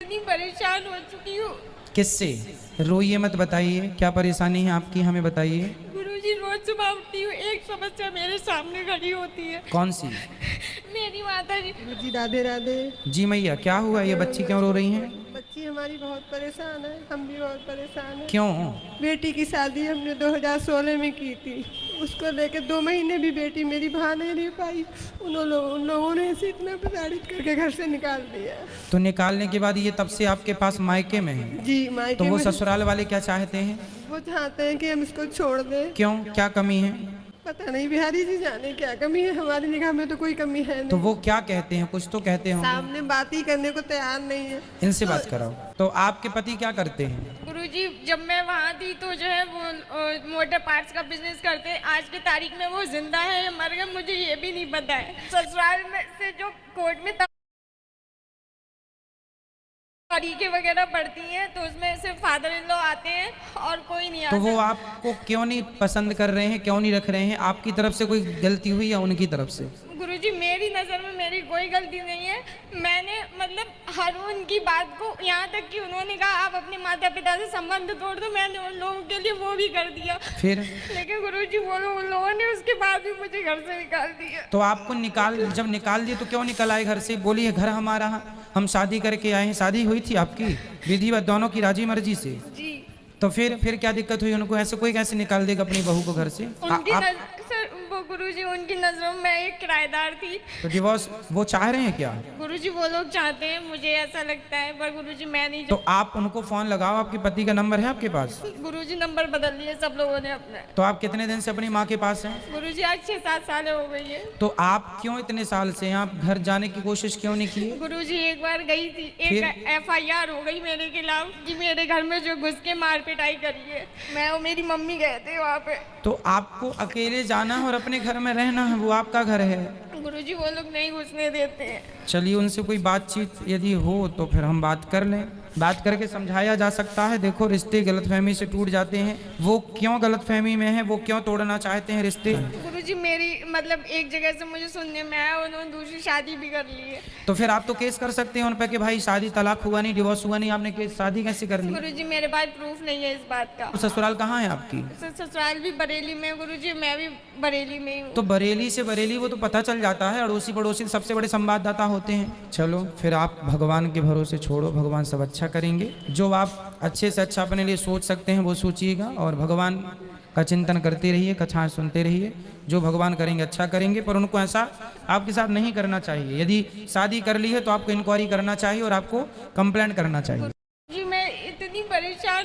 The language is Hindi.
इतनी परेशान हो चुकी हूँ। किससे? रोइए मत, बताइए क्या परेशानी है आपकी, हमें बताइए। गुरुजी रोज सुबह उठती हूँ, एक समस्या मेरे सामने खड़ी होती है। कौन सी? मेरी माता जी। जी राधे राधे। जी मैया, क्या हुआ? ये बच्ची क्यों रो रही हैं? बच्ची हमारी बहुत परेशान है, हम भी बहुत परेशान हैं। क्यों? बेटी की शादी हमने 2016 में की थी, उसको लेके 2 महीने भी बेटी मेरी भा नहीं रह पाई। उन लोगों ने ऐसे इतना प्रताड़ित करके घर से निकाल दिया। तो निकालने के बाद ये तब से आपके पास मायके में है? जी मायके तो वो में। ससुराल वाले क्या चाहते हैं? वो चाहते हैं कि हम इसको छोड़ दें। क्यों, क्या कमी है? पता नहीं, बिहारी जी जाने क्या कमी है, हमारी निगाह में तो कोई कमी है नहीं। तो वो क्या कहते हैं, कुछ तो कहते होंगे। सामने बात ही करने को तैयार नहीं है। इनसे बात कराओ। तो आपके पति क्या करते हैं? गुरुजी जब मैं वहाँ थी तो जो है वो मोटर पार्ट्स का बिजनेस करते हैं। आज की तारीख में वो जिंदा है या मर गए मुझे ये भी नहीं पता है। ससुराल में से जो कोर्ट में तारीखें वगैरह पड़ती हैं तो उसमें सिर्फ फादर इन लॉ आते हैं और कोई नहीं आता। तो वो आपको क्यों नहीं पसंद कर रहे हैं, क्यों नहीं रख रहे हैं? आपकी तरफ से कोई गलती हुई या उनकी तरफ से? गुरुजी मेरी नज़र में मेरी कोई गलती नहीं है। मैंने मतलब हर उनकी बात को, यहाँ तक कि उन्होंने कहा आप अपने माता पिता से संबंध तोड़ दो, मैंने उन लोगों के लिए वो भी कर दिया। फिर? लेकिन गुरुजी वो लोग, उन लोगों ने उसके बाद भी मुझे घर से निकाल दिया। तो आपको जब निकाल दिए तो क्यों निकल आए घर से? बोलिए घर हमारा, हम शादी करके आए हैं। शादी हुई थी आपकी विधिवत, दोनों की राजी मर्जी से? जी। तो फिर क्या दिक्कत हुई? उनको ऐसे कोई कैसे निकाल देगा अपनी बहू को घर से? सर वो गुरुजी उनकी नज़रों में मैं एक किराएदार थी। तो डिवोर्स वो चाह रहे हैं क्या? गुरुजी वो लोग चाहते हैं, मुझे ऐसा लगता है, पर गुरुजी मैं नहीं तो आप उनको फोन लगाओ, आपके पति का नंबर है आपके पास? गुरुजी नंबर बदल लिए सब लोगों ने अपने। तो आप कितने दिन से अपनी माँ के पास हैं? गुरुजी आज 6-7 साल हो गई है। तो आप क्यों इतने साल से आप घर जाने की कोशिश क्यों नहीं की? गुरुजी एक बार गई थी, एक FIR हो गई मेरे खिलाफ कि मेरे घर में जो घुस के मार पिटाई करी है। मैं और मेरी मम्मी गए थे वहाँ पे। तो आपको अकेले जाना है और अपने घर में रहना है, वो आपका घर है। गुरुजी वो लोग नहीं घुसने देते हैं। चलिए उनसे कोई बातचीत यदि हो तो फिर हम बात कर लें, बात करके समझाया जा सकता है। देखो रिश्ते गलतफहमी से टूट जाते हैं। वो क्यों गलतफहमी में है, वो क्यों तोड़ना चाहते हैं रिश्ते? गुरुजी मेरी मतलब एक जगह से मुझे सुनने में आया उन्होंने दूसरी शादी भी कर ली है। तो फिर आप तो केस कर सकते हैं उन पर कि भाई शादी तलाक हुआ नहीं, डिवोर्स हुआ नहीं, आपने केस शादी कैसे कर ली? गुरुजी मेरे पास प्रूफ नहीं है इस बात का। तो ससुराल कहाँ है आपकी? ससुराल भी बरेली में है गुरुजी, मैं भी बरेली में हूँ। तो बरेली से बरेली वो तो पता चल जाता है, अड़ोसी पड़ोसी सबसे बड़े संवाददाता होते हैं। चलो फिर आप भगवान के भरोसे छोड़ो, भगवान सब अच्छा करेंगे। जो आप अच्छे से अच्छा अपने लिए सोच सकते हैं वो सोचिएगा और भगवान का चिंतन करते रहिए, कथाएं सुनते रहिए। जो भगवान करेंगे अच्छा करेंगे, पर उनको ऐसा आपके साथ नहीं करना चाहिए। यदि शादी कर ली है तो आपको इंक्वायरी करना चाहिए और आपको कंप्लेंट करना चाहिए। जी मैं इतनी परेशान